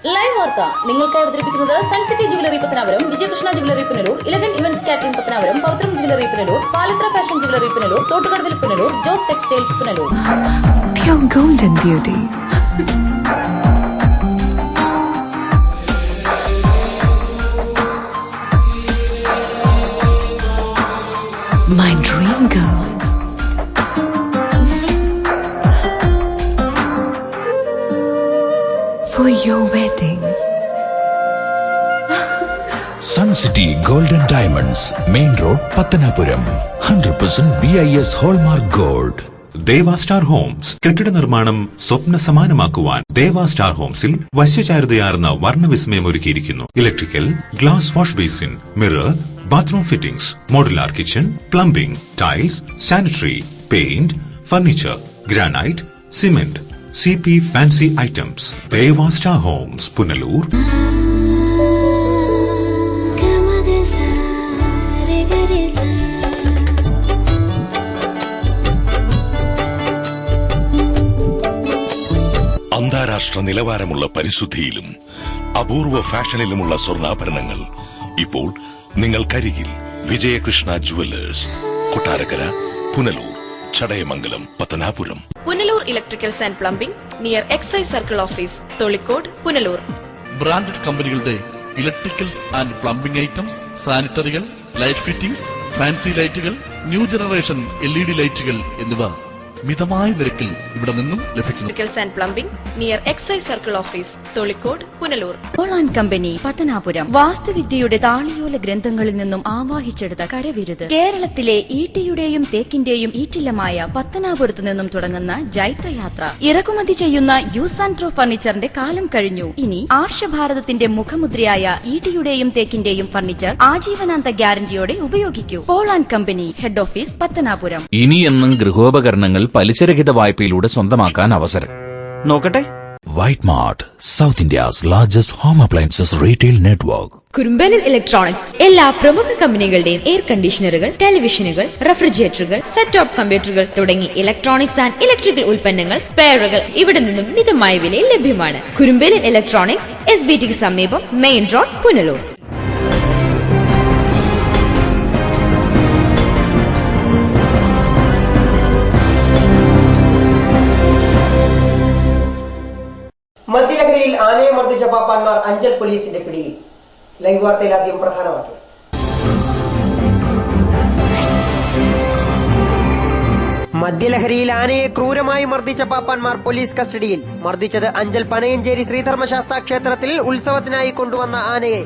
Live വാർത്ത നിങ്ങൾക്കായി അവതരിപ്പിക്കുന്നത് Suncity jewellery Pathanapuram, Vijayakrishna jewellery Punalur, ഇലഗൻ events catering Pathanapuram, Pavithram jewellery Punalur, Palathra fashion jewellery Punalur, തോട്ടുകടവിൽ Punalur, Jose textiles Punalur. Pure golden beauty. My dream girl. For your wedding. Sun City Golden Diamonds, Main Road, Pattanapuram. 100% BIS Hallmark Gold. Deva star Holmes കെട്ടിട നിർമ്മാണം സ്വപ്ന സമാനമാക്കുവാൻ ദേവ star ഹോംസിൽ വശ്യചാരുതയാർന്ന വർണ്ണവിസ്മയം ഒരുക്കിയിരിക്കുന്നു. Electrical, glass wash basin, mirror, bathroom fittings, modular kitchen, plumbing, tiles, sanitary, paint, furniture, granite, cement, CP fancy items. Deva star homes, Punalur. അന്താരാഷ്ട്ര നിലവാരമുള്ള പരിശുദ്ധിയിലും അപൂർവ ഫാഷനിലുമുള്ള സ്വർണ്ണാഭരണങ്ങൾ ഇപ്പോൾ നിങ്ങൾക്കരികിൽ. Vijayakrishna jewellers, Kottarakkara, Punalur, Chadayamangalam, Pathanapuram. Punalur electricals and plumbing near excise circle office, Tholicode, Punalur. Branded കമ്പനികളുടെ ഇലക്ട്രിക്കൽസ് ആൻഡ് പ്ലംബിംഗ് ഐറ്റംസ്, സാനിറ്ററികൾ, ലൈറ്റ് ഫിറ്റിംഗ്സ്, ഫാൻസി ലൈറ്റുകൾ, ന്യൂ ജനറേഷൻ LED ലൈറ്റുകൾ എന്നിവ മിതമായ നിരക്കിൽ ഇവിടെ നിന്നും ലഭിക്കുന്നു. Electricals and plumbing near excise circle office, Tholicode, Punalur. Paul and company, Pathanapuram. വാസ്തുവിദ്യയുടെ താളിയോല ഗ്രന്ഥങ്ങളിൽ നിന്നും ആവാഹിച്ചെടുത്ത കരവിരുത്. കേരളത്തിലെ ഈട്ടിയുടെയും തേക്കിന്റെയും ഈറ്റില്ലമായ പത്തനാപുരത്തു നിന്നും തുടങ്ങുന്ന ജൈത്രയാത്ര. ഇറക്കുമതി ചെയ്യുന്ന യൂസ് ആൻഡ് ത്രോ ഫർണിച്ചറിന്റെ കാലം കഴിഞ്ഞു. ഇനി ആർഷഭാരതത്തിന്റെ മുഖമുദ്രയായ ഈട്ടിയുടെയും തേക്കിന്റെയും ഫർണിച്ചർ ആജീവനാന്ത ഗ്യാരണ്ടിയോടെ ഉപയോഗിക്കൂ. Paul and company, head office, Pathanapuram. ഇനിയെന്നും ഗൃഹോപകരണങ്ങൾ പലിശരഹിത വായ്പയിലൂടെ സ്വന്തമാക്കാൻ അവസരം. നോക്കട്ടെ. White Mart, South India's largest home appliances retail network. Kurumbalil electronics എല്ലാ പ്രമുഖ കമ്പനികളുടെയും എയർ കണ്ടീഷണറുകൾ, ടെലിവിഷനുകൾ, റെഫ്രിജറേറ്ററുകൾ, സെറ്റ് ടോപ്പ് കമ്പ്യൂട്ടറുകൾ തുടങ്ങി ഇലക്ട്രോണിക്സ് ആൻഡ് ഇലക്ട്രിക്കൽ ഉൽപ്പന്നങ്ങൾ, പെയറുകൾ ഇവിടെ നിന്നും മിതമായ വിലയിൽ ലഭ്യമാണ്. കുറുമ്പലിൽ ഇലക്ട്രോണിക്സ്, SBTക്ക് സമീപം, മെയിൻ റോഡ്, പുനലൂർ. മധ്യലഹരിയിൽ ആനയെ മർദ്ദിച്ച പാപ്പാന്മാർ അഞ്ചൽ പോലീസിന്റെ പിടിയിൽ. ലൈവ് വാർത്തയിൽ ആദ്യം പ്രധാന വാർത്തകൾ. മദ്യലഹരിയിൽ ആനയെ ക്രൂരമായി മർദ്ദിച്ച പാപ്പാന്മാർ പോലീസ് കസ്റ്റഡിയിൽ. മർദ്ദിച്ചത് അഞ്ചൽ പനയഞ്ചേരി ശ്രീധർമ്മശാസ്ത്ര ക്ഷേത്രത്തിൽ ഉത്സവത്തിനായി കൊണ്ടുവന്ന ആനയെ.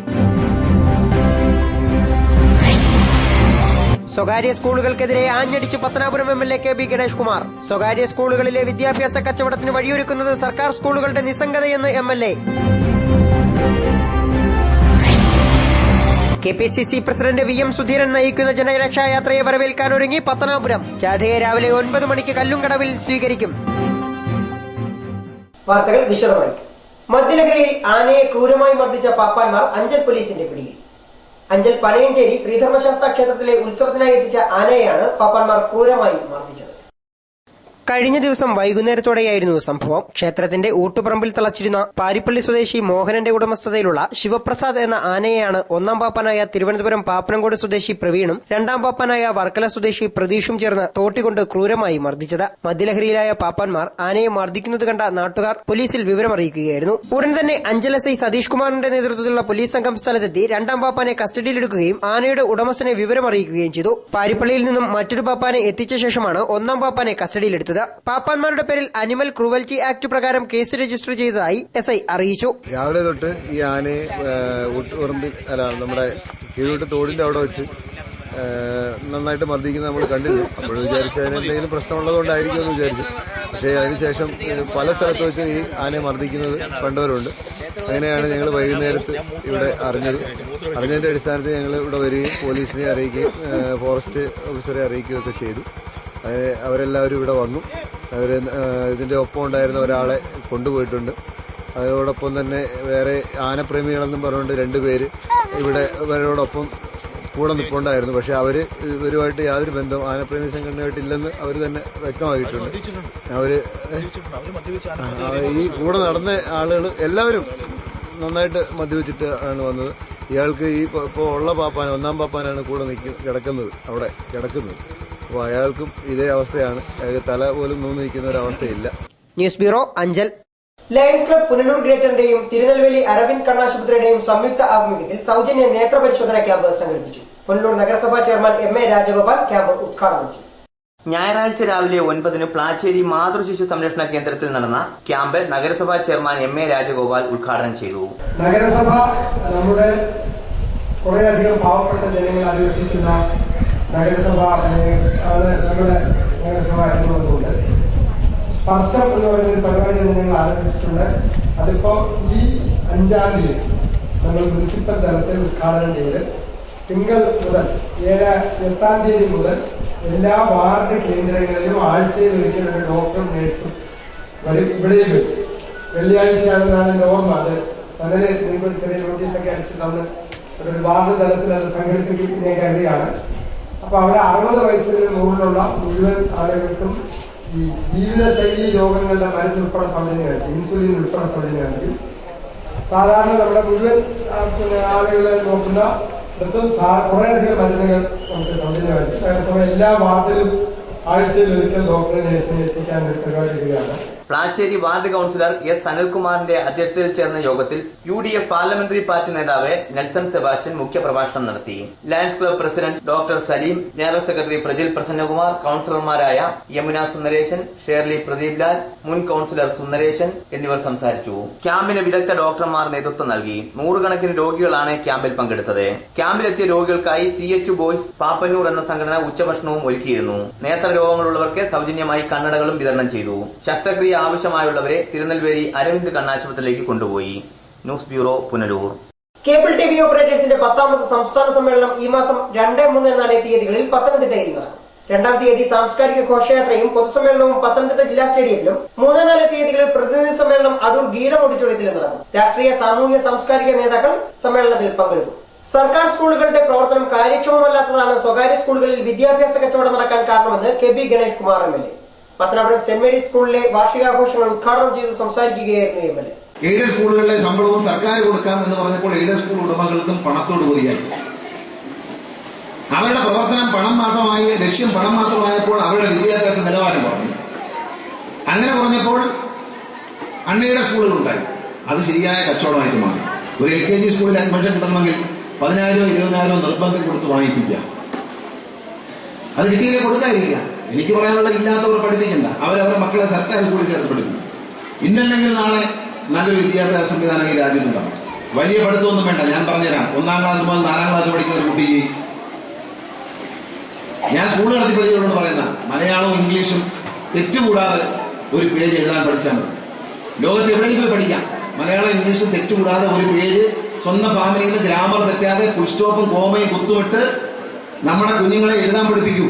സ്വകാര്യ സ്കൂളുകൾക്കെതിരെ ആഞ്ഞടിച്ച് പത്തനാപുരം MLA KB ഗണേഷ് കുമാർ. സ്വകാര്യ സ്കൂളുകളിലെ വിദ്യാഭ്യാസ കച്ചവടത്തിന് വഴിയൊരുക്കുന്നത് സർക്കാർ സ്കൂളുകളുടെ നിസ്സംഗതയെന്ന് MLA. KPCC president VM Sudheeran നയിക്കുന്ന ജനരക്ഷായാത്രയെ വരവേൽക്കാനൊരുങ്ങി പത്തനാപുരം. ജാഥയെ രാവിലെ 9 മണിക്ക് കല്ലുംകടവിൽ സ്വീകരിക്കും. വാർത്തകൾ വിശദമായി. മദ്യലഹരിയിൽ ആനയെ ക്രൂരമായി മർദ്ദിച്ച പാപ്പാന്മാർ അഞ്ചൽ പോലീസിന്റെ പിടിയിൽ. അഞ്ചൽ പനയഞ്ചേരി ശ്രീധർമ്മശാസ്ത്ര ക്ഷേത്രത്തിലെ ഉത്സവത്തിനായി എത്തിച്ച ആനയെയാണ് പാപ്പാന്മാർ ക്രൂരമായി മർദ്ദിച്ചത്. കഴിഞ്ഞ ദിവസം വൈകുന്നേരത്തോടെയായിരുന്നു സംഭവം. ക്ഷേത്രത്തിന്റെ ഊട്ടുപറമ്പിൽ തളച്ചിരുന്ന പാരിപ്പള്ളി സ്വദേശി മോഹനന്റെ ഉടമസ്ഥതയിലുള്ള ശിവപ്രസാദ് എന്ന ആനയെയാണ് ഒന്നാം പാപ്പാനായ തിരുവനന്തപുരം പാപ്പനംകോട് സ്വദേശി പ്രവീണും രണ്ടാം പാപ്പാനായ വർക്കല സ്വദേശി പ്രതീഷും ചേർന്ന് തോട്ടിക്കൊണ്ട് ക്രൂരമായി മർദ്ദിച്ചത്. മദ്യലഹരിയിലായ പാപ്പാന്മാർ ആനയെ മർദ്ദിക്കുന്നത് കണ്ട നാട്ടുകാർ പോലീസിൽ വിവരമറിയിക്കുകയായിരുന്നു. ഉടൻ തന്നെ അഞ്ചൽ SI സതീഷ് കുമാറിന്റെ നേതൃത്വത്തിലുള്ള പോലീസ് സംഘം സ്ഥലത്തെത്തി രണ്ടാം പാപ്പാനെ കസ്റ്റഡിയിലെടുക്കുകയും ആനയുടെ ഉടമസ്ഥനെ വിവരമറിയിക്കുകയും ചെയ്തു. പാരിപ്പള്ളിയിൽ നിന്നും മറ്റൊരു പാപ്പാനെ എത്തിച്ച ശേഷമാണ് ഒന്നാം പാപ്പാനെ കസ്റ്റഡിയിലെടുത്തത്. പാപ്പാന്മാരുടെ പേരിൽ അനിമൽ ക്രൂവൽറ്റി ആക്ട് പ്രകാരം കേസ് രജിസ്റ്റർ ചെയ്തതായി SI അറിയിച്ചു. രാവിലെ തൊട്ട് ഈ ആനയെ നമ്മുടെ കീഴോട്ട് തോടിന്റെ അവിടെ വെച്ച് നന്നായിട്ട് മർദ്ദിക്കുന്നത് നമ്മൾ കണ്ടിരുന്നു. അപ്പോൾ വിചാരിച്ചു അതിനെന്തെങ്കിലും പ്രശ്നമുള്ളതുകൊണ്ടായിരിക്കും എന്ന് വിചാരിച്ചു. പക്ഷേ അതിനുശേഷം പല സ്ഥലത്ത് വെച്ച് ഈ ആനയെ മർദ്ദിക്കുന്നത് കണ്ടവരുണ്ട്. അങ്ങനെയാണ് ഞങ്ങൾ വൈകുന്നേരത്ത് ഇവിടെ അറിഞ്ഞതിന്റെ അടിസ്ഥാനത്തിൽ ഞങ്ങൾ ഇവിടെ വരികയും പോലീസിനെ അറിയിക്കുകയും ഫോറസ്റ്റ് ഓഫീസറെ അറിയിക്കുകയൊക്കെ ചെയ്തു. അവരെല്ലാവരും ഇവിടെ വന്നു. ഇതിന്റെ ഒപ്പം ഉണ്ടായിരുന്ന ഒരാളെ കൊണ്ടുപോയിട്ടുണ്ട്. അതോടൊപ്പം തന്നെ വേറെ ആനപ്രേമികളെന്നും പറഞ്ഞുകൊണ്ട് 2 പേര് ഇവിടെ ഇവരോടൊപ്പം കൂടെ നിൽപ്പുണ്ടായിരുന്നു. പക്ഷെ ഇവരുമായിട്ട് യാതൊരു ബന്ധവും ആനപ്രേമി സംഘടനയായിട്ടില്ലെന്ന് അവർ തന്നെ വ്യക്തമാക്കിയിട്ടുണ്ട്. ഈ കൂടെ നടന്ന ആളുകൾ എല്ലാവരും നന്നായിട്ട് മദ്യപിച്ചിട്ട് ആണ് വന്നത്. ഇയാൾക്ക് ഈ ഇപ്പോൾ ഉള്ള പാപ്പാൻ, ഒന്നാം പാപ്പാനാണ് കൂടെ കിടക്കുന്നത്, അവിടെ കിടക്കുന്നത്. അപ്പോൾ അയാൾക്കും ഇതേ അവസ്ഥയാണ്. അയാൾക്ക് തല പോലും നൂന്ന് നിൽക്കുന്ന ഒരു അവസ്ഥയില്ല. News bureau, Anchal. Lions club Punalur ഗ്രേറ്ററിന്റെയും തിരുനെൽവേലി അരവിന്ദ് കണ്ണാശുപത്രിയുടെയും സംയുക്ത ആഭിമുഖ്യത്തിൽ സൗജന്യ നേത്ര പരിശോധന ക്യാമ്പ് സംഘടിപ്പിച്ചു. പുനലൂർ നഗരസഭാ ചെയർമാൻ എം.എ. രാജഗോപാൽ ക്യാമ്പ് ഉദ്ഘാടനം ചെയ്തു. ഞായറാഴ്ച രാവിലെ 9 പ്ലാച്ചേരി മാതൃശിശു സംരക്ഷണ കേന്ദ്രത്തിൽ നടന്ന ക്യാമ്പ് നഗരസഭാ ചെയർമാൻ എം.എ. രാജഗോപാൽ ഉദ്ഘാടനം ചെയ്തു. നഗരസഭ നമ്മുടെ കുറേയധികം പാവപ്പെട്ട ജനങ്ങൾ അധിവസിക്കുന്ന നഗരസഭ ആണ് നമ്മുടെ നഗരസഭ എന്നുള്ളതുകൊണ്ട് സ്പർശം എന്ന് പറയുന്ന ഒരു പരിപാടി ഞങ്ങൾ ആരംഭിച്ചിട്ടുണ്ട്. അതിപ്പോ ഈ 5-ാം തീയതി നമ്മൾ മുനിസിപ്പൽ തലത്തിൽ ഉദ്ഘാടനം ചെയ്ത് തിങ്കൾ മുതൽ 8-ാം തീയതി മുതൽ എല്ലാ വാർഡ് കേന്ദ്രങ്ങളിലും ആഴ്ചയിൽ ഒരിക്കൽ ഒരു ഡോക്ടറും നേഴ്സും ഇവിടെയും വരും. വെള്ളിയാഴ്ചയാണെന്നാണ് എൻ്റെ ഓർമ്മ. അത് അങ്ങനെ നിങ്ങൾ ചെറിയ നോട്ടീസൊക്കെ അടിച്ച് തന്ന് ഒരു വാർഡ് തലത്തിൽ അത് സംഘടിപ്പിക്കാൻ കരുതിയാണ്. അപ്പൊ അവിടെ 60 വയസ്സിന് മുകളിലുള്ള മുഴുവൻ ആളുകൾക്കും ഈ ജീവിതശൈലി രോഗങ്ങളുടെ മരുന്ന് ഉൾപ്പെടെ സൗജന്യമായിരിക്കും, ഇൻസുലിൻ ഉൾപ്പെടെ സൗജന്യമായിരിക്കും. സാധാരണ നമ്മുടെ മുഴുവൻ ആളുകളെ നോക്കുന്ന കുറേയധികം മരുന്നുകൾ നമുക്ക് സൗജന്യമായിരിക്കും. നഗരസഭ എല്ലാ വാർഡിലും ആഴ്ചയിൽ ഒരിക്കൽ ഡോക്ടറെ നേഴ്സിനെ എത്തിക്കാൻ ഒരു പരിപാടി ഇടുകയാണ്. പ്ലാച്ചേരി വാർഡ് കൌൺസിലർ എസ് അനിൽകുമാറിന്റെ അധ്യക്ഷതയിൽ ചേർന്ന യോഗത്തിൽ UDF പാർലമെന്ററി പാർട്ടി നേതാവ് നെൽസൺ സെബാസ്റ്റ്യൻ മുഖ്യപ്രഭാഷണം നടത്തി. Lions club president doctor Saleem, general secretary Prajil Prasannakumar, കൌൺസിലർമാരായ യമുന സുന്ദരേശൻ, ഷേർലി പ്രദീപ് ലാൽ, മുൻ കൌൺസിലർ സുന്ദരേശൻ എന്നിവർ സംസാരിച്ചു. ക്യാമ്പിന് വിദഗ്ധ ഡോക്ടർമാർ നേതൃത്വം നൽകി. 100 കണക്കിന് രോഗികളാണ് ക്യാമ്പിൽ പങ്കെടുത്തത്. ക്യാമ്പിലെത്തിയ രോഗികൾക്കായി CH ബോയ്സ് പാപ്പന്നൂർ എന്ന സംഘടന ഉച്ചഭക്ഷണവും ഒരുക്കിയിരുന്നു. നേത്രരോഗങ്ങളുള്ളവർക്ക് സൗജന്യമായി കണ്ണടകളും വിതരണം ചെയ്തു. ശസ്ത്രക്രിയ ആവശ്യമായുള്ളവരെ തിരുനെൽവേലി അരവിന്ദ് കണ്ണാശുപത്രിയിലേക്ക് കൊണ്ടുപോയി. News bureau, Punalur. Cable TV ഓപ്പറേറ്റേഴ്സിന്റെ 10ാമത് സംസ്ഥാന സമ്മേളനം ഈ മാസം 2, 3, 4 തീയതികളിൽ പത്തനംതിട്ടയിൽ നടക്കും. 2-ാം തീയതി സാംസ്കാരിക ഘോഷയാത്രയും പൊതുസമ്മേളനവും പത്തനംതിട്ട ജില്ലാ സ്റ്റേഡിയത്തിലും, 3, 4 തീയതികളിൽ പ്രതിനിധി സമ്മേളനം അടൂർ ഗീതം ഓഡിറ്റോറിയത്തിലും നടക്കും. രാഷ്ട്രീയ, സാമൂഹ്യ, സാംസ്കാരിക നേതാക്കൾ സമ്മേളനത്തിൽ പങ്കെടുക്കും. സർക്കാർ സ്കൂളുകളുടെ പ്രവർത്തനം കാര്യക്ഷമമല്ലാത്തതാണ് സ്വകാര്യ സ്കൂളുകളിൽ വിദ്യാഭ്യാസ കച്ചവടം നടക്കാൻ കാരണമെന്ന് KB Ganesh Kumar MLA. Pathanapuram saint Mary's സ്കൂളിലെ വാർഷികാഘോഷങ്ങൾ ഉദ്ഘാടനം ചെയ്ത് സംസാരിക്കുകയായിരുന്നു MLA. എയ്ഡഡ് സ്കൂളുകളിലെ ശമ്പളവും സർക്കാർ കൊടുക്കാം എന്ന് പറഞ്ഞപ്പോൾ എയ്ഡഡ് സ്കൂൾ ഉടമകൾക്കും പണത്തോട് കൊതിയായി. അവരുടെ പ്രവർത്തനം പണം മാത്രമായി, ലക്ഷ്യം പണം മാത്രമായപ്പോൾ അവരുടെ വിദ്യാഭ്യാസ നിലവാരം കുറഞ്ഞു. അങ്ങനെ കുറഞ്ഞപ്പോൾ അൺഎയ്ഡഡ് സ്കൂളുകൾ ഉണ്ടായി. അത് ശരിയായ കച്ചവടമായിട്ട് മാറി. ഒരു LKG സ്കൂളിൽ അഡ്മിഷൻ കിട്ടണമെങ്കിൽ 10,000 20,000 നിർബന്ധം കൊടുത്ത് വാങ്ങിപ്പിക്കാം. അത് കിട്ടിയതിനെ കൊടുക്കാതിരിക്കുക. എനിക്ക് പറയാനുള്ള ഇല്ലാത്തവർ പഠിപ്പിക്കണ്ട. അവരവരുടെ മക്കളെ സർക്കാർ സ്കൂളിൽ ചേർത്ത് പഠിപ്പിക്കും. ഇന്നല്ലെങ്കിൽ നാളെ നല്ലൊരു വിദ്യാഭ്യാസ സംവിധാനം ഈ രാജ്യത്തുണ്ടാവും. വലിയ പഠിത്തമൊന്നും വേണ്ട. ഞാൻ പറഞ്ഞുതരാം. 1-ാം ക്ലാസ് മുതൽ 4-ാം ക്ലാസ് പഠിക്കുന്ന ഒരു കുട്ടിക്ക് ഞാൻ സ്കൂൾ നടത്തി പരിചയമുള്ളൂ പറയുന്ന മലയാളവും ഇംഗ്ലീഷും തെറ്റുകൂടാതെ ഒരു പേജ് എഴുതാൻ പഠിച്ചാൽ മതി. ലോകത്ത് എവിടെയും പോയി പഠിക്കാം. മലയാളം ഇംഗ്ലീഷും തെറ്റുകൂടാതെ ഒരു പേജ് സ്വന്തം ഫാമിലിയിൽ നിന്ന് ഗ്രാമർ തെറ്റാതെ ഫുൾ സ്റ്റോപ്പും കോമയും കുത്തുവിട്ട് നമ്മുടെ കുഞ്ഞുങ്ങളെ എഴുതാൻ പഠിപ്പിക്കൂ.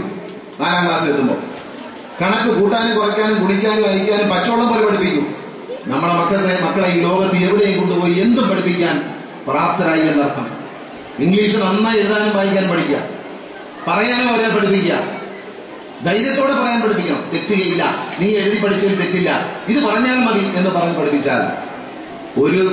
4-ാം ക്ലാസ് എത്തുമ്പോൾ കണക്ക് കൂട്ടാനും കുറയ്ക്കാനും ഗുണിക്കാനും അയക്കാനും പച്ചവെള്ളം പോലെ പഠിപ്പിക്കൂ. നമ്മുടെ മക്കളെ ഈ ലോകത്ത് എവിടെയും കൊണ്ടുപോയി എന്തും പഠിപ്പിക്കാൻ പ്രാപ്തരായി എന്നർത്ഥം. ഇംഗ്ലീഷ് നന്നായി എഴുതാനും വായിക്കാനും പഠിക്കുക. പറയാനും അവരെ പഠിപ്പിക്കുക. ധൈര്യത്തോടെ പറയാൻ പഠിപ്പിക്കണം. തെറ്റുകയില്ല, നീ എഴുതി പഠിച്ചതിൽ തെറ്റില്ല, ഇത് പറഞ്ഞാൽ മതി എന്ന് പറഞ്ഞ് പഠിപ്പിച്ചാൽ ഒരു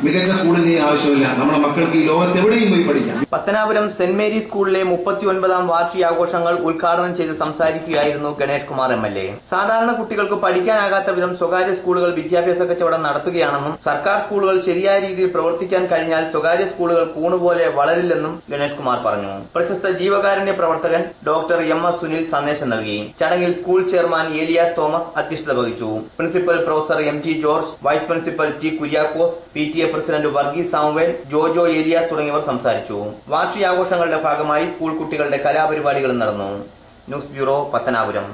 മികച്ച സ്കൂളിന്റെ ആവശ്യമില്ല. നമ്മുടെ മക്കൾക്ക് ഈ ലോകത്ത് എവിടെയും പോയി പഠിക്കാം. പത്തനാപുരം സെന്റ് മേരീസ് സ്കൂളിലെ 39ാം വാർഷികാഘോഷങ്ങൾ ഉദ്ഘാടനം ചെയ്ത് സംസാരിക്കുകയായിരുന്നു ഗണേഷ് കുമാർ MLA. സാധാരണ കുട്ടികൾക്ക് പഠിക്കാനാകാത്ത വിധം സ്വകാര്യ സ്കൂളുകൾ വിദ്യാഭ്യാസ കച്ചവടം നടത്തുകയാണെന്നും സർക്കാർ സ്കൂളുകൾ ശരിയായ രീതിയിൽ പ്രവർത്തിക്കാൻ കഴിഞ്ഞാൽ സ്വകാര്യ സ്കൂളുകൾ കൂണുപോലെ വളരില്ലെന്നും ഗണേഷ് കുമാർ പറഞ്ഞു. പ്രശസ്ത ജീവകാരുണ്യ പ്രവർത്തകൻ ഡോക്ടർ MS സുനിൽ സന്ദേശം നൽകി. ചടങ്ങിൽ സ്കൂൾ ചെയർമാൻ ഏലിയാസ് തോമസ് അധ്യക്ഷത വഹിച്ചു. Principal professor MT George, vice principal T Kuriakose, PTA president Varghese Samuel, Jojo Elias തുടങ്ങിയവർ സംസാരിച്ചു. വാർഷികാഘോഷങ്ങളുടെ ഭാഗമായി സ്കൂൾ കുട്ടികളുടെ കലാപരിപാടികളും നടന്നു. News bureau, Pathanapuram.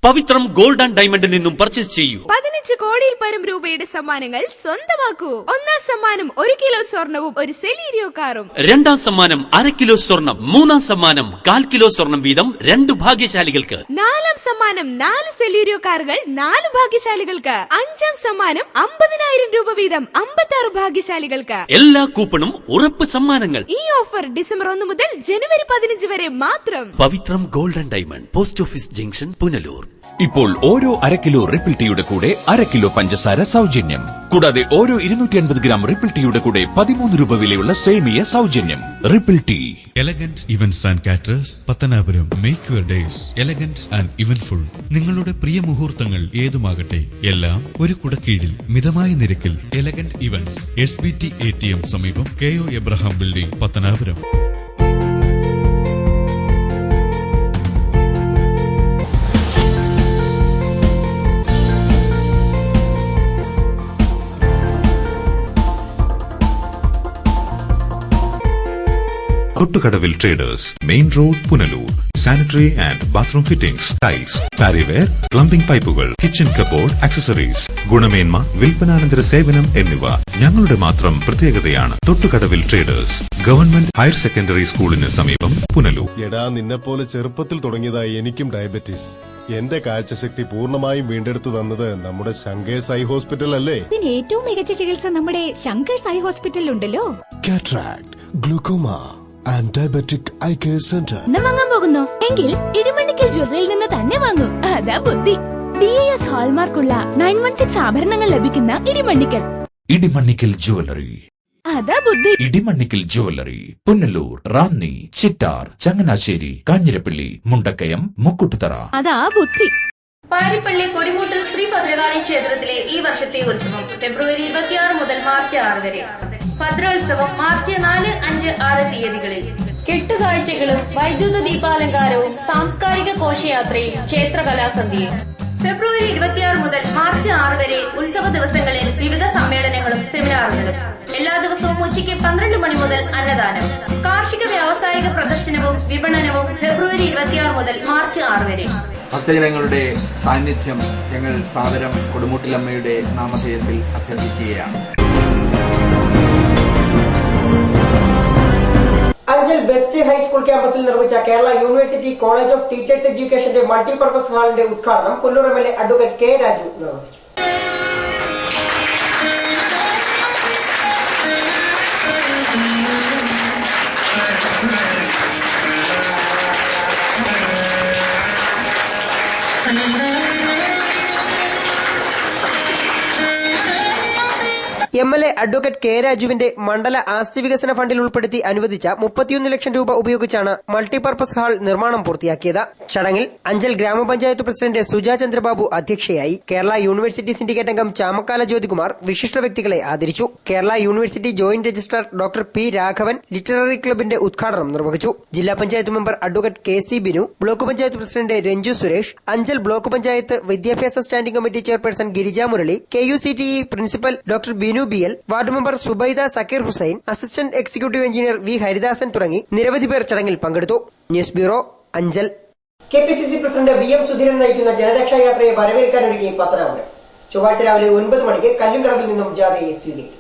Pavithram gold and ഡയമണ്ടിൽ നിന്നും പർച്ചേസ് ചെയ്യൂ. 15 15 കോടിയിൽ പരം രൂപയുടെ സമ്മാനങ്ങൾ സ്വന്തമാക്കൂ. ഒന്നാം സമ്മാനം 1 കിലോ സ്വർണവും 1 സെലീരിയോ കാറും. രണ്ടാം സമ്മാനം 1/2 കിലോ സ്വർണം. മൂന്നാം സമ്മാനം 1/4 കിലോ സ്വർണം വീതം 2 ഭാഗ്യശാലികൾക്ക്. നാലാം സമ്മാനം 4 സെലീരിയോ കാറുകൾ 4 ഭാഗ്യശാലികൾക്ക്. അഞ്ചാം സമ്മാനം 50,000 രൂപ വീതം 56 ഭാഗ്യശാലികൾക്ക്. എല്ലാ കൂപ്പണും ഉറപ്പ് സമ്മാനങ്ങൾ. ഈ ഓഫർ ഡിസംബർ 1 മുതൽ ജനുവരി 15 വരെ മാത്രം. Pavithram golden diamond, post office junction, Punalur. ഇപ്പോൾ ഓരോ 1/2 കിലോ റിപ്പിൾ ടീയുടെ കൂടെ 1/2 കിലോ പഞ്ചസാര സൗജന്യം. കൂടാതെ ഓരോ 250 ഗ്രാം റിപ്പിൾ ടീയുടെ കൂടെ 13 രൂപ വിലയുള്ള സേമിയ സൗജന്യം. Ripple tea. Elegant events and caterers, Pathanapuram. Make your days elegant and eventful. നിങ്ങളുടെ പ്രിയ മുഹൂർത്തങ്ങൾ ഏതുമാകട്ടെ, എല്ലാം ഒരു കുടക്കീഴിൽ മിതമായ നിരക്കിൽ. എലഗന്റ് ഇവന്റ്സ്, SBT ATM സമീപം, KO Abraham building, Pathanapuram. Thottukadavil traders, main road, Punalur. Sanitary and bathroom fittings, tiles, Parryware, plumbing പൈപ്പുകൾ, കിച്ചൺ കബോർഡ്, ആക്സസറീസ്, ഗുണമേന്മ, വിൽപ്പനാനന്തര സേവനം എന്നിവ ഞങ്ങളുടെ മാത്രം പ്രത്യേകതയാണ്. Thottukadavil traders, government higher secondary സ്കൂളിന് സമീപം, പുനലൂർ. എടാ, നിന്നെപ്പോലെ ചെറുപ്പത്തിൽ തുടങ്ങിയതായി എനിക്കും ഡയബറ്റീസ്. എന്റെ കാഴ്ചശക്തി പൂർണ്ണമായും വീണ്ടെടുത്തു തന്നത് നമ്മുടെ ശങ്കേഴ്സ് ഐ ഹോസ്പിറ്റൽ അല്ലേ? ഇതിന് ഏറ്റവും മികച്ച ചികിത്സ നമ്മുടെ ശങ്കേഴ്സ് ഐ ഹോസ്പിറ്റലിൽ ഉണ്ടല്ലോ. Cataract, glaucoma and diabetic eye care centre. വാങ്ങാൻ പോകുന്നു എങ്കിൽ ഇടിമണ്ണിക്കൽ ജ്വല്ലറിയിൽ നിന്ന് തന്നെ വാങ്ങൂ. അതാ ബുദ്ധി. BIS ഹാൾമാർക്കുള്ള 916 ആഭരണങ്ങൾ ലഭിക്കുന്ന ഇടിമണ്ണിക്കൽ. ഇടിമണ്ണിക്കൽ ജ്വല്ലറി. അതാ ബുദ്ധി. ഇടിമണ്ണിക്കൽ ജ്വല്ലറി, പുനലൂർ, റാന്നി, ചിറ്റാർ, ചങ്ങനാശ്ശേരി, കാഞ്ഞിരപ്പള്ളി, മുണ്ടക്കയം, മുക്കുട്ടുതറ. അതാ ബുദ്ധി. പാരിപ്പള്ളി കൊടിമൂട്ടിൽ ശ്രീ ഭദ്രകാളി ക്ഷേത്രത്തിലെ ഈ വർഷത്തെ ഉത്സവം ഫെബ്രുവരി 26 മുതൽ മാർച്ച് 6 വരെ. ഭദ്രോത്സവം മാർച്ച് 4, 5, 6 തീയതികളിൽ. കെട്ടുകാഴ്ചകളും വൈദ്യുത ദീപാലങ്കാരവും സാംസ്കാരിക ഘോഷയാത്രയും ക്ഷേത്രകലാസന്ധ്യയും. ഫെബ്രുവരി 26 മുതൽ മാർച്ച് 6 വരെ ഉത്സവ ദിവസങ്ങളിൽ വിവിധ സമ്മേളനങ്ങളും സെമിനാറുകളും. എല്ലാ ദിവസവും ഉച്ചയ്ക്ക് 12 മണി മുതൽ അന്നദാനം. കാർഷിക വ്യാവസായിക പ്രദർശനവും വിപണനവും ഫെബ്രുവരി 26 മുതൽ മാർച്ച് 6 വരെ. ഭക്തജനങ്ങളുടെ സാന്നിധ്യം ഞങ്ങൾ സാദരം കൊടുമുട്ടിലമ്മയുടെ നാമധേയത്തിൽ അഭ്യർത്ഥിക്കുകയാണ്. അഞ്ചൽ വെസ്റ്റ് ഹൈസ്കൂൾ ക്യാമ്പസിൽ നിർമ്മിച്ച Kerala university college of teachers എഡ്യൂക്കേഷന്റെ മൾട്ടിപർപ്പസ് ഹാളിന്റെ ഉദ്ഘാടനം Punalur MLA advocate K. Raju നിർവഹിച്ചു. MLA advocate K. രാജുവിന്റെ മണ്ഡല ആസ്തി വികസന ഫണ്ടിൽ ഉൾപ്പെടുത്തി അനുവദിച്ച 31 ലക്ഷം രൂപ ഉപയോഗിച്ചാണ് മൾട്ടിപർപ്പസ് ഹാൾ നിർമ്മാണം പൂർത്തിയാക്കിയത്. ചടങ്ങിൽ അഞ്ചൽ ഗ്രാമപഞ്ചായത്ത് പ്രസിഡന്റ് സുജ ചന്ദ്രബാബു അധ്യക്ഷയായി. കേരള യൂണിവേഴ്സിറ്റി സിൻഡിക്കേറ്റ് അംഗം ചാമക്കാല ജ്യോതികുമാർ വിശിഷ്ട വ്യക്തികളെ ആദരിച്ചു. Kerala university joint registrar doctor P. Raghavan literary ക്ലബിന്റെ ഉദ്ഘാടനം നിർവഹിച്ചു. ജില്ലാ panchayat member advocate KC Binu, block panchayat president Ranju Suresh, Anchal block panchayat വിദ്യാഭ്യാസ standing committee chairperson Girija Murali, KUCTE principal doctor Binu BL, ward member Subaida Sakkir Hussain, assistant executive engineer V. Haridasan തുടങ്ങി നിരവധി പേർ ചടങ്ങിൽ പങ്കെടുത്തു. News bureau, Anchal. KPCC president VM Sudheeran നയിക്കുന്ന ജനരക്ഷാ യാത്രയെ വരവേൽക്കാനൊരുങ്ങി പത്തനാപുരം. ചൊവ്വാഴ്ച രാവിലെ 9 മണിക്ക് കല്ലുംകടവിൽ നിന്നും ജാഥയെ സ്വീകരിക്കും.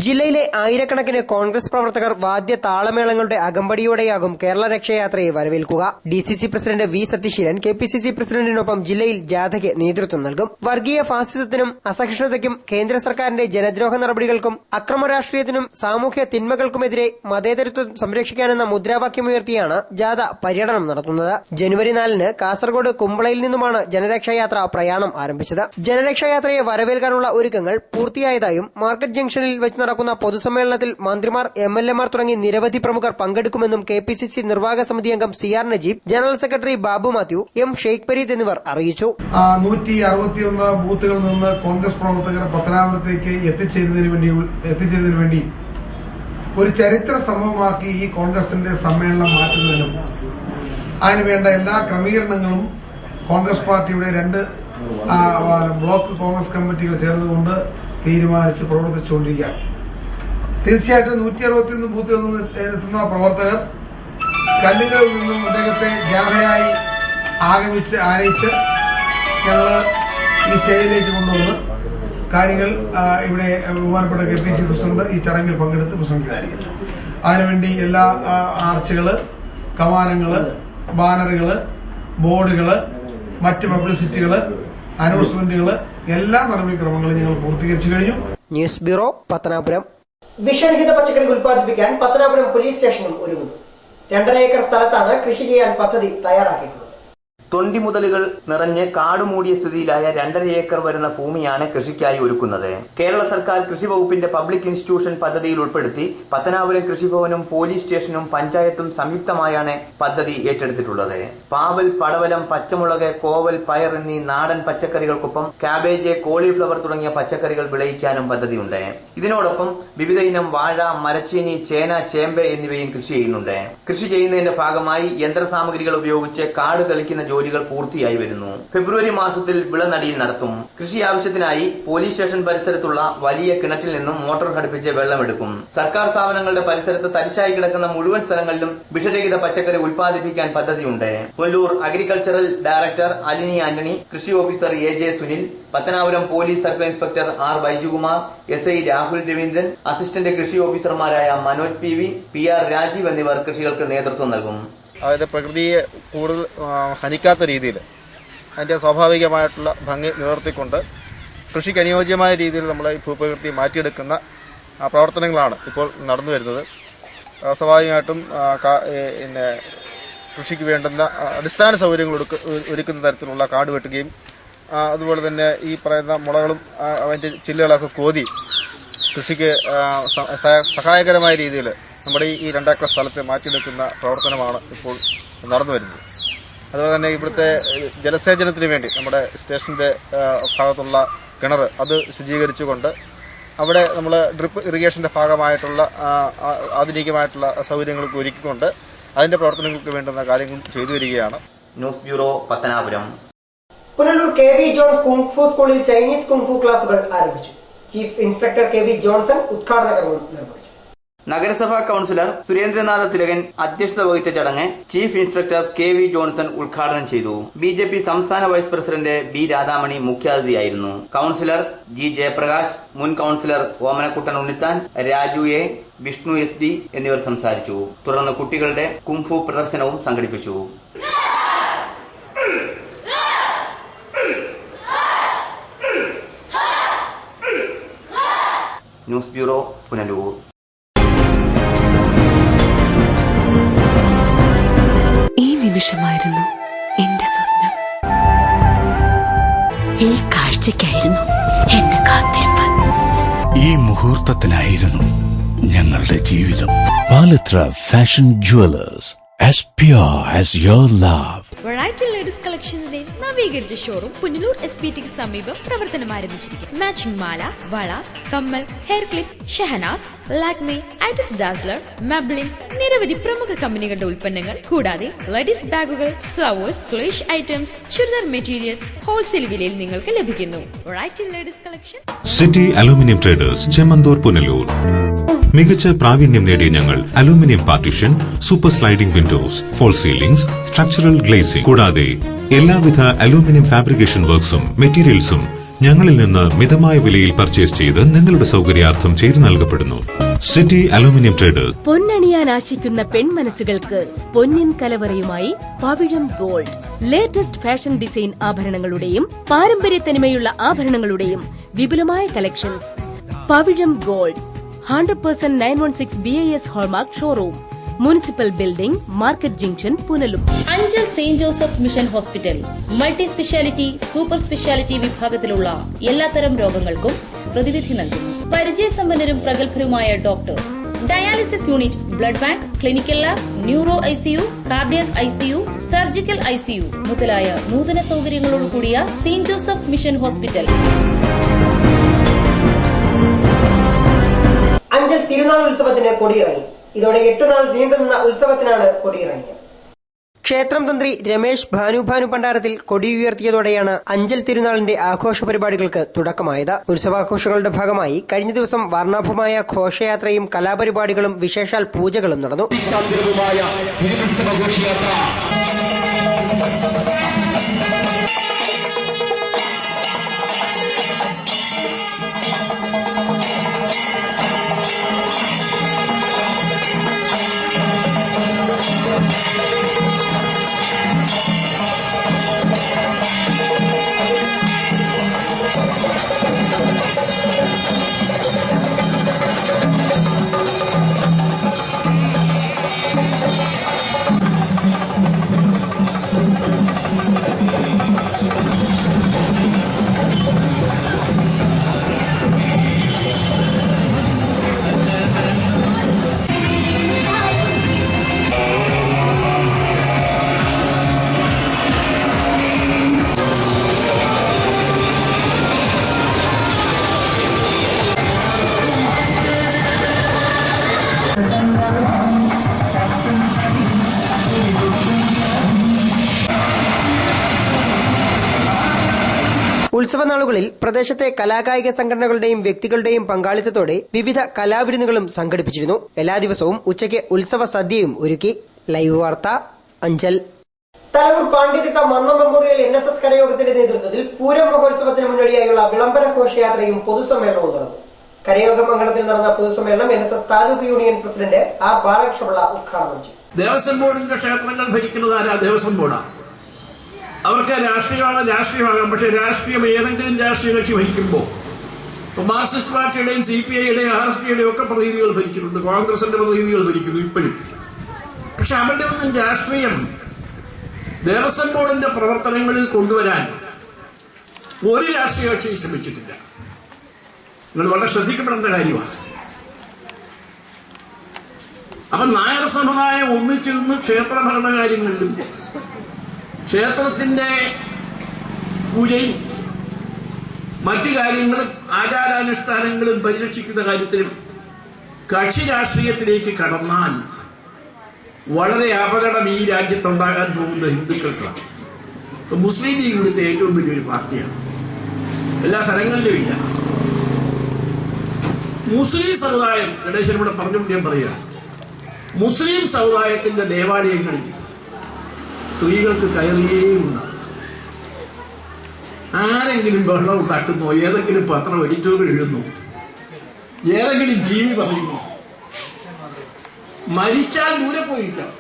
ജില്ലയിലെ ആയിരക്കണക്കിന് കോൺഗ്രസ് പ്രവർത്തകർ വാദ്യ താളമേളങ്ങളുടെ അകമ്പടിയോടെയാകും കേരള രക്ഷയാത്രയെ വരവേൽക്കുക. DCC president V. Satheesheelan KPCC പ്രസിഡന്റിനൊപ്പം ജില്ലയിൽ ജാഥയ്ക്ക് നേതൃത്വം നൽകും. വർഗീയ ഫാസിസത്തിനും അസഹിഷ്ണുതയ്ക്കും കേന്ദ്ര സർക്കാരിന്റെ ജനദ്രോഹ നടപടികൾക്കും അക്രമ രാഷ്ട്രീയത്തിനും സാമൂഹ്യ തിന്മകൾക്കുമെതിരെ മതേതരത്വം സംരക്ഷിക്കാനെന്ന മുദ്രാവാക്യമുയർത്തിയാണ് ജാഥ പര്യടനം നടത്തുന്നത്. ജനുവരി 4-ന് കാസർഗോഡ് കുമ്പളയിൽ നിന്നുമാണ് ജനരക്ഷായാത്ര പ്രയാണം ആരംഭിച്ചത്. ജനരക്ഷായാത്രയെ വരവേൽക്കാനുള്ള ഒരുക്കങ്ങൾ പൂർത്തിയായതായും മാർക്കറ്റ് ജംഗ്ഷനിൽ വെച്ച് നടക്കുന്ന പൊതുസമ്മേളനത്തിൽ മന്ത്രിമാർ, MLA മാർ തുടങ്ങി നിരവധി പ്രമുഖർ പങ്കെടുക്കുമെന്നും KPCC നിർവാഹക സമിതി അംഗം CR Najeeb, general secretary Babu Mathew, M. Sheikh Pareed എന്നിവർ അറിയിച്ചു. 161 ബൂത്തുകളിൽ നിന്ന് കോൺഗ്രസ് പ്രവർത്തകർ പത്തനാപുരത്തേക്ക് എത്തിച്ചേരുന്നതിന് വേണ്ടി ഒരു ചരിത്ര സംഭവമാക്കി ഈ കോൺഗ്രസിന്റെ സമ്മേളനം മാറ്റുന്നതിനും അതിനുവേണ്ട എല്ലാ ക്രമീകരണങ്ങളും കോൺഗ്രസ് പാർട്ടിയുടെ 2 ബ്ലോക്ക് കോൺഗ്രസ് കമ്മിറ്റികൾ ചേർന്നുകൊണ്ട് തീരുമാനിച്ച് പ്രവർത്തിച്ചുകൊണ്ടിരിക്കുകയാണ്. തീർച്ചയായിട്ടും 161 ബൂത്തുകളിൽ നിന്ന് എത്തുന്ന പ്രവർത്തകർ കല്ലുകളിൽ നിന്നും അദ്ദേഹത്തെ ജാഥയായി ആനയിച്ച് ഞങ്ങൾ ഈ സ്റ്റേജിലേക്ക് കൊണ്ടുവന്ന് കാര്യങ്ങൾ ഇവിടെ ബഹുമാനപ്പെട്ട KPC പ്രസിഡന്റ് ഈ ചടങ്ങിൽ പങ്കെടുത്ത് പ്രസംഗിക്കുന്നതായിരിക്കും. അതിനുവേണ്ടി എല്ലാ ആർച്ചുകള്, കമാനങ്ങള്, ബാനറുകള്, ബോർഡുകള്, മറ്റ് പബ്ലിസിറ്റികള്, അനൗൺസ്മെന്റുകള് എല്ലാ നടപടിക്രമങ്ങളും ഞങ്ങൾ പൂർത്തീകരിച്ചു കഴിഞ്ഞു. News bureau, Pathanapuram. വിഷരഹിത പച്ചക്കറികൾ ഉത്പാദിപ്പിക്കാൻ പത്തനാപുരം പോലീസ് സ്റ്റേഷനും ഒരുങ്ങുന്നു. 2.5 ഏക്കർ സ്ഥലത്താണ് കൃഷി ചെയ്യാൻ പദ്ധതി തയ്യാറാക്കിയിട്ടുള്ളത്. തൊണ്ടി മുതലുകൾ നിറഞ്ഞ് കാടുമൂടിയ സ്ഥിതിയിലായ 2.5 ഏക്കർ വരുന്ന ഭൂമിയാണ് കൃഷിക്കായി ഒരുക്കുന്നത്. കേരള സർക്കാർ കൃഷി വകുപ്പിന്റെ പബ്ലിക് ഇൻസ്റ്റിറ്റ്യൂഷൻ പദ്ധതിയിൽ ഉൾപ്പെടുത്തി പത്തനാപുരം കൃഷിഭവനും പോലീസ് സ്റ്റേഷനും പഞ്ചായത്തും സംയുക്തമായാണ് പദ്ധതി ഏറ്റെടുത്തിട്ടുള്ളത്. പാവൽ, പടവലം, പച്ചമുളക്, കോവൽ, പയർ എന്നീ നാടൻ പച്ചക്കറികൾക്കൊപ്പം കാബേജ്, കോളിഫ്ലവർ തുടങ്ങിയ പച്ചക്കറികൾ വിളയിക്കാനും പദ്ധതിയുണ്ട്. ഇതിനോടൊപ്പം വിവിധ ഇനം വാഴ, മരച്ചീനി, ചേന, ചേമ്പ് എന്നിവയും കൃഷി ചെയ്യുന്നുണ്ട്. കൃഷി ചെയ്യുന്നതിന്റെ ഭാഗമായി യന്ത്രസാമഗ്രികൾ ഉപയോഗിച്ച് കാട് കളിക്കുന്ന ജോലികൾ പൂർത്തിയായി വരുന്നു. ഫെബ്രുവരി മാസത്തിൽ വിളനടിയിൽ നടത്തും. കൃഷി ആവശ്യത്തിനായി പോലീസ് സ്റ്റേഷൻ പരിസരത്തുള്ള വലിയ കിണറ്റിൽ നിന്നും മോട്ടോർ ഘടിപ്പിച്ച് വെള്ളമെടുക്കും. സർക്കാർ സ്ഥാപനങ്ങളുടെ പരിസരത്ത് തരിശായി കിടക്കുന്ന മുഴുവൻ സ്ഥലങ്ങളിലും വിഷരഹിത പച്ചക്കറി ഉൽപ്പാദിപ്പിക്കാൻ പദ്ധതിയുണ്ട്. പുനലൂർ അഗ്രികൾച്ചറൽ ഡയറക്ടർ അലിനി ആന്റണി, കൃഷി officer AJ Sunil, Pathanapuram police circle inspector R Baiju Kumar, SI Rahul Raveendran, assistant കൃഷി ഓഫീസർമാരായ മനോജ് PV, PR രാജീവ് എന്നിവർ കൃഷികൾക്ക് നേതൃത്വം നൽകും. അതായത് പ്രകൃതിയെ കൂടുതൽ ഹനിക്കാത്ത രീതിയിൽ അതിൻ്റെ സ്വാഭാവികമായിട്ടുള്ള ഭംഗി നിലനിർത്തിക്കൊണ്ട് കൃഷിക്ക് അനുയോജ്യമായ രീതിയിൽ നമ്മൾ ഈ ഭൂപ്രകൃതി മാറ്റിയെടുക്കുന്ന പ്രവർത്തനങ്ങളാണ് ഇപ്പോൾ നടന്നു വരുന്നത്. സ്വാഭാവികമായിട്ടും പിന്നെ കൃഷിക്ക് വേണ്ടുന്ന അടിസ്ഥാന സൗകര്യങ്ങൾ ഒരുക്കുന്ന തരത്തിലുള്ള കാട് വെട്ടുകയും അതുപോലെ തന്നെ ഈ പറയുന്ന മുളകളും അതിൻ്റെ ചില്ലുകളൊക്കെ കോതി കൃഷിക്ക് സഹായകരമായ രീതിയിൽ നമ്മുടെ ഈ 2 ഏക്കർ സ്ഥലത്തെ മാറ്റിയെടുക്കുന്ന പ്രവർത്തനമാണ് ഇപ്പോൾ നടന്നു വരുന്നത്. അതുപോലെ തന്നെ ഇവിടുത്തെ ജലസേചനത്തിന് വേണ്ടി നമ്മുടെ സ്റ്റേഷൻ്റെ ഭാഗത്തുള്ള കിണർ അത് ശുചീകരിച്ചുകൊണ്ട് അവിടെ നമ്മൾ ഡ്രിപ്പ് ഇറിഗേഷൻ്റെ ഭാഗമായിട്ടുള്ള ആധുനികമായിട്ടുള്ള സൗകര്യങ്ങൾക്ക് ഒരുക്കിക്കൊണ്ട് അതിൻ്റെ പ്രവർത്തനങ്ങൾക്ക് വേണ്ടുന്ന കാര്യങ്ങൾ ചെയ്തു വരികയാണ്. News bureau, Pathanapuram. Punalur KV John kung fu സ്കൂളിൽ ചൈനീസ് കുങ്ഫു ക്ലാസുകൾ ആരംഭിച്ചു. ചീഫ് ഇൻസ്പെക്ടർ KV ജോൺസൺ ഉദ്ഘാടന കർമ്മം നിർവഹിച്ചു. നഗരസഭാ കൌൺസിലർ സുരേന്ദ്രനാഥ തിലകൻ അധ്യക്ഷത വഹിച്ച ചടങ്ങ് ചീഫ് ഇൻസ്പെക്ടർ KV ജോൺസൺ ഉദ്ഘാടനം ചെയ്തു. BJP സംസ്ഥാന വൈസ് പ്രസിഡന്റ് B രാധാമണി മുഖ്യാതിഥിയായിരുന്നു. കൌൺസിലർ G ജയപ്രകാശ്, മുൻ councillor Omanakuttan Unnithan, Raju A, Vishnu SD എന്നിവർ സംസാരിച്ചു. തുടർന്ന് കുട്ടികളുടെ കുംഫു പ്രദർശനവും സംഘടിപ്പിച്ചു. News bureau, Punalur. ഈ നിമിഷമായിരുന്നു എന്റെ സ്വപ്നം. ഈ കാഴ്ചയ്ക്കായിരുന്നു എന്റെ കാത്തിരിപ്പ്. ഈ മുഹൂർത്തത്തിനായിരുന്നു ഞങ്ങളുടെ ജീവിതം. Palathra fashion jewellers, as pure as your love. Variety ladies കളക്ഷൻസിന്റെ നവീകരിച്ച ഷോറൂം പുനലൂർ SPTക്ക് സമീപം പ്രവർത്തനം ആരംഭിച്ചിരിക്കുന്നു. മാച്ചിങ് മാല, വള, കമ്മൽ, hair clip, Shahnaz, Lakme, Eyetex Dazzler, Maybelline, നിരവധി പ്രമുഖ കമ്പനികളുടെ ഉൽപ്പന്നങ്ങൾ കൂടാതെ ലേഡീസ് ബാഗുകൾ, ഫ്ലവേഴ്സ്, ക്ലേഷ് ഐറ്റംസ്, ചുരിദാർ മെറ്റീരിയൽസ് ഹോൾസെയിൽ വിലയിൽ നിങ്ങൾക്ക് ലഭിക്കുന്നു. Variety ladies collection. City aluminium traders, Chemmanthoor, Punalur. മികച്ച പ്രാവീണ്യം നേടിയ ഞങ്ങൾ aluminium partition, super sliding windows, false ceilings, structural glazing കൂടാതെ എല്ലാവിധ അലൂമിനിയം ഫാബ്രിക്കേഷൻ വർക്ക്സും മെറ്റീരിയൽസും ഞങ്ങളിൽ നിന്ന് മിതമായ വിലയിൽ പർച്ചേസ് ചെയ്ത് നിങ്ങളുടെ സൗകര്യാർത്ഥം ചെയ്തു നൽകപ്പെടുന്നു. City aluminium traders. പൊന്നണിയാൻ ആശിക്കുന്ന പെൺമനസ്സുകൾക്ക് പൊന്നിൻ കലവറയുമായി Pavizham gold. Latest fashion design ആഭരണങ്ങളുടെയും പാരമ്പര്യത്തനിമയുള്ള ആഭരണങ്ങളുടെയും വിപുലമായ collections. Pavizham gold, 100% 916 BIS hallmark showroom, municipal building, market junction, Punalur. Anchal saint Joseph mission hospital multi speciality, super speciality വിഭാഗത്തിലുള്ള എല്ലാത്തരം രോഗങ്ങൾക്കും പ്രതിവിധി നൽകുന്നു. പരിചയസമ്പന്നരും പ്രഗത്ഭരുമായ doctors, dialysis unit, blood bank, clinical lab, neuro ICU, cardiac ICU, surgical ICU മുതലായ നൂതന സൗകര്യങ്ങളോട് കൂടിയ saint Joseph mission hospital. Anchal തിരുനാൾ ഉത്സവത്തിന് കൊടിയിറങ്ങി. ഇതോടെ 8 നാൾ നീണ്ടുനിന്ന ഉത്സവത്തിനാണ് കൊടിയിറങ്ങിയത്. ക്ഷേത്രം തന്ത്രി രമേശ് ഭാനു പണ്ടാരത്തിൽ കൊടിയുയർത്തിയതോടെയാണ് അഞ്ചൽ തിരുനാളിന്റെ ആഘോഷ പരിപാടികൾക്ക് തുടക്കമായത്. ഉത്സവാഘോഷങ്ങളുടെ ഭാഗമായി കഴിഞ്ഞ ദിവസം വർണ്ണാഭമായ ഘോഷയാത്രയും കലാപരിപാടികളും വിശേഷാൽ പൂജകളും നടന്നു. നാളുകളിൽ പ്രദേശത്തെ കലാകായിക സംഘടനകളുടെയും വ്യക്തികളുടെയും പങ്കാളിത്തത്തോടെ വിവിധ കലാവിരുന്നുകളും സംഘടിപ്പിച്ചിരുന്നു. എല്ലാ ദിവസവും ഉച്ചയ്ക്ക് ഉത്സവ സദ്യയും ഒരുക്കി. ലൈവ് വാർത്ത അഞ്ചൽ. തലവൂർ പാണ്ഡിതിട്ട മന്നം മെമ്മോറിയൽ NSS കരയോഗത്തിന്റെ നേതൃത്വത്തിൽ പൂരം മഹോത്സവത്തിന് മുന്നോടിയായുള്ള വിളംബര ഘോഷയാത്രയും പൊതുസമ്മേളനവും നടന്നു. കരയോഗം അങ്കണത്തിൽ നടന്ന പൊതുസമ്മേളനം NSS taluk union president R. Balakrishna Pillai ഉദ്ഘാടനം ചെയ്തു. ദേവസ്വം ബോർഡിന്റെ ക്ഷേത്രങ്ങൾ ഭരിക്കുന്നത് ആരാ? ദേവസ്വം ബോർഡാണ്. അവർക്ക് രാഷ്ട്രീയമാകാം. പക്ഷെ രാഷ്ട്രീയം ഏതെങ്കിലും രാഷ്ട്രീയ കക്ഷി ഭരിക്കുമ്പോൾ മാർക്സിസ്റ്റ് പാർട്ടിയുടെയും CPIയുടെയും RSPയുടെയും ഒക്കെ പ്രതിനിധികൾ ഭരിച്ചിട്ടുണ്ട്. കോൺഗ്രസിന്റെ പ്രതിനിധികൾ ഭരിക്കുന്നു ഇപ്പോഴും. പക്ഷെ അവരുടെ ഒന്നും രാഷ്ട്രീയം ദേവസ്വം ബോർഡിന്റെ പ്രവർത്തനങ്ങളിൽ കൊണ്ടുവരാൻ ഒരു രാഷ്ട്രീയ കക്ഷി ശ്രമിച്ചിട്ടില്ല. നിങ്ങൾ വളരെ ശ്രദ്ധിക്കപ്പെടേണ്ട കാര്യമാണ്. അപ്പൊ നായർ സമുദായം ഒന്നിച്ചിരുന്ന് ക്ഷേത്ര ഭരണകാര്യങ്ങളിലും ക്ഷേത്രത്തിന്റെ പൂജയും മറ്റു കാര്യങ്ങളും ആചാരാനുഷ്ഠാനങ്ങളും പരിരക്ഷിക്കുന്ന കാര്യത്തിലും കക്ഷി രാഷ്ട്രീയത്തിലേക്ക് കടന്നാൽ വളരെ അപകടം ഈ രാജ്യത്തുണ്ടാകാൻ പോകുന്ന ഹിന്ദുക്കൾക്കാണ്. മുസ്ലിം ലീഗ് ഇവിടുത്തെ ഏറ്റവും വലിയൊരു പാർട്ടിയാണ്. എല്ലാ സ്ഥലങ്ങളിലും ഇല്ല. മുസ്ലിം സമുദായം, ഗണേശൻ ഇവിടെ പറഞ്ഞുകൊണ്ട് ഞാൻ പറയുക, മുസ്ലിം സമുദായത്തിന്റെ ദേവാലയങ്ങളിൽ സ്ത്രീകൾക്ക് കയറിയേ ഉണ്ടാകും. ആരെങ്കിലും ബഹളം ഉണ്ടാക്കുന്നോ, ഏതെങ്കിലും പത്രം എഡിറ്റോറിയൽ എഴുതുന്നു, ഏതെങ്കിലും ജീവി പറയുന്നു, മരിച്ചാൽ ദൂരെ പോയിരിക്കാം.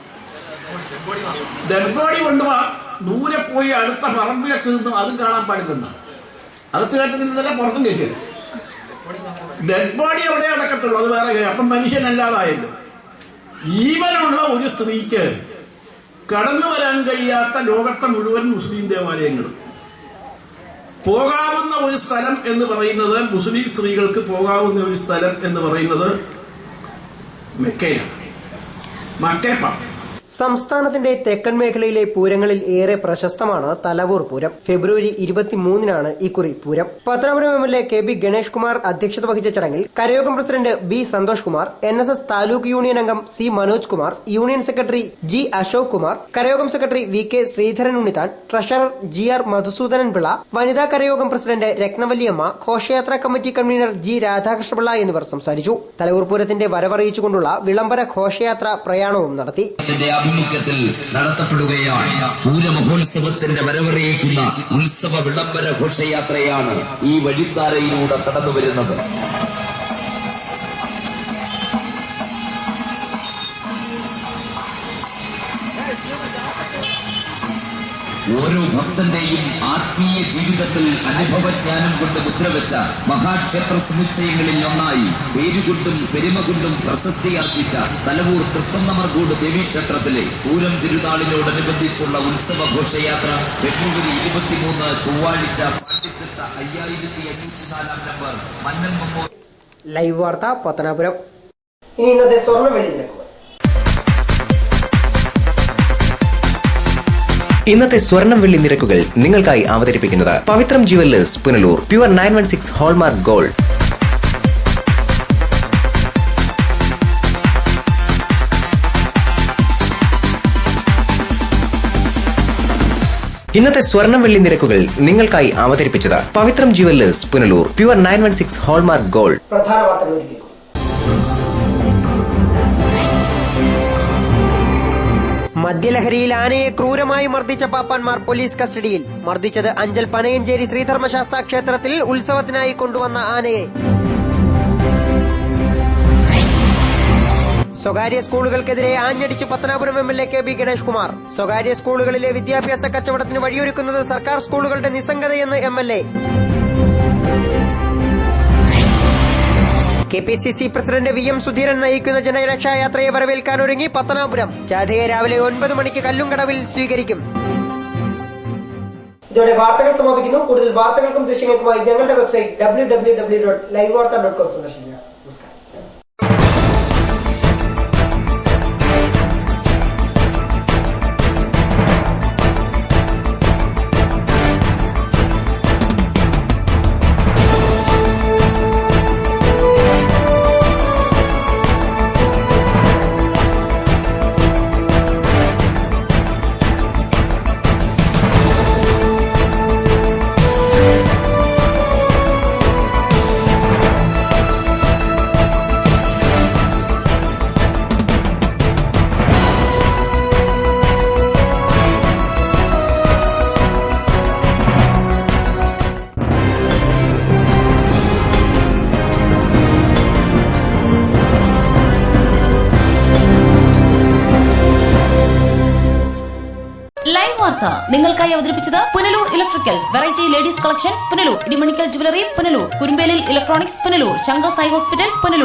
ഡെഡ് ബോഡി കൊണ്ടുപോവാ, ദൂരെ പോയി അടുത്ത പറമ്പിലൊക്കെ നിന്നും അതും കാണാൻ പാടില്ലെന്ന അകത്ത് കേട്ട് നിന്നല്ല പുറത്തും കേൾക്കരുത്. ഡെഡ് ബോഡി എവിടെ അടക്കത്തുള്ളൂ, അത് വേറെ കാര്യം. അപ്പം മനുഷ്യനല്ലാതായല്ലോ. ജീവനുള്ള ഒരു സ്ത്രീക്ക് കടന്നു വരാൻ കഴിയാത്ത ലോകത്തെ മുഴുവൻ മുസ്ലിം ദേവാലയങ്ങളും പോകാവുന്ന ഒരു സ്ഥലം എന്ന് പറയുന്നത്, മുസ്ലിം സ്ത്രീകൾക്ക് പോകാവുന്ന ഒരു സ്ഥലം എന്ന് പറയുന്നത് മെക്കയാണ്. മക്കേപ്പ. സംസ്ഥാനത്തിന്റെ തെക്കൻ മേഖലയിലെ പൂരങ്ങളിൽ ഏറെ പ്രശസ്തമാണ് തലവൂർ പൂരം. ഫെബ്രുവരി 23-നാണ് ഇക്കുറി പൂരം. പത്തനാപുരം MLA KB ഗണേഷ് കുമാർ അധ്യക്ഷത വഹിച്ച ചടങ്ങിൽ കരയോഗം president B. Santhosh Kumar, NSS taluk union അംഗം C. Manoj Kumar, union secretary G. Ashok Kumar, കരയോഗം secretary VK Sreedharan Unnithan, treasurer GR Madhusoodanan Pillai, വനിതാ കരയോഗം പ്രസിഡന്റ് രത്നവല്ലിയമ്മ, ഘോഷയാത്രാ കമ്മിറ്റി കൺവീനർ G. രാധാകൃഷ്ണപിള്ള എന്നിവർ സംസാരിച്ചു. തലവൂർ പൂരത്തിന്റെ വരവറിയിച്ചുകൊണ്ടുള്ള വിളംബര ഘോഷയാത്ര പ്രയാണവും നടത്തി. ആഭിമുഖ്യത്തിൽ നടത്തപ്പെടുകയാണ്. പൂരമഹോത്സവത്തിന്റെ വരവറിയിക്കുന്ന ഉത്സവ വിളംബര ഘോഷയാത്രയാണ് ഈ വഴിത്താരയിലൂടെ കടന്നുവരുന്നത്. ഓരോ ഭക്തന്റെയും ആത്മീയ ജീവിതത്തിൽ അനുഭവജ്ഞാനം കൊണ്ട് മുദ്രവെച്ച മഹാക്ഷേത്ര സമുച്ചയങ്ങളിൽ ഒന്നായി പേരുകൊണ്ടും പെരുമ കൊണ്ടും പ്രശസ്തിയാർജിച്ച തലവൂർ തൃക്കുന്നമർകൂട് ദേവീക്ഷേത്രത്തിലെ പൂരം തിരുനാളിനോടനുബന്ധിച്ചുള്ള ഉത്സവ ഘോഷയാത്ര ഫെബ്രുവരി 23 ചൊവ്വാഴ്ച 5504 നമ്പർ മന്നം മെമ്മോറിയൽ. ലൈവ് വാർത്ത പത്തനാപുരം. ഇനി ഇന്നത്തെ സ്വർണ്ണ വെള്ളി നിരക്കുകൾ. ഇന്നത്തെ സ്വർണം വെള്ളി നിരക്കുകൾ നിങ്ങൾക്കായി അവതരിപ്പിക്കുന്നത് Pavithram jewellers Punalur. Pure 916 hallmark gold. ഇന്നത്തെ സ്വർണം വെള്ളി നിരക്കുകൾ നിങ്ങൾക്കായി അവതരിപ്പിച്ചത് Pavithram jewellers Punalur. Pure 916 hallmark gold. പ്രധാന വാർത്തകൾ ഒരിക്കലും. മദ്യലഹരിയിൽ ആനയെ ക്രൂരമായി മർദ്ദിച്ച പാപ്പാന്മാർ പോലീസ് കസ്റ്റഡിയിൽ. മർദ്ദിച്ചത് അഞ്ചൽ പനയഞ്ചേരി ശ്രീധർമ്മശാസ്ത്ര ക്ഷേത്രത്തിൽ ഉത്സവത്തിനായി കൊണ്ടുവന്ന ആനയെ. സ്വകാര്യ സ്കൂളുകൾക്കെതിരെ ആഞ്ഞടിച്ചു പത്തനാപുരം MLA KB ഗണേഷ് കുമാർ. സ്വകാര്യ സ്കൂളുകളിലെ വിദ്യാഭ്യാസ കച്ചവടത്തിന് വഴിയൊരുക്കുന്നത് സർക്കാർ സ്കൂളുകളുടെ നിസ്സംഗതയെന്ന് MLA. KPCC president VM Sudheeran നയിക്കുന്ന ജനരക്ഷായാത്രയെ വരവേൽക്കാനൊരുങ്ങി പത്തനാപുരം. ജാഥയെ രാവിലെ 9 മണിക്ക് കല്ലുംകടവിൽ സ്വീകരിക്കും. ഇതോടെ വാർത്തകൾ സമാപിക്കുന്നു. കൂടുതൽ വാർത്തകൾക്കും ദൃശ്യങ്ങൾക്കുമായി ഞങ്ങളുടെ വെബ്സൈറ്റ് www.livevarta.com സന്ദർശിക്കുക. വാർത്ത നിങ്ങൾക്കായി അവതരിപ്പിച്ചത് Punalur electricals, variety ladies collections Punalur, Idimanickal jewellery Punalur, Kurumbelil electronics Punalur, Shankar Sai hospital Punalur.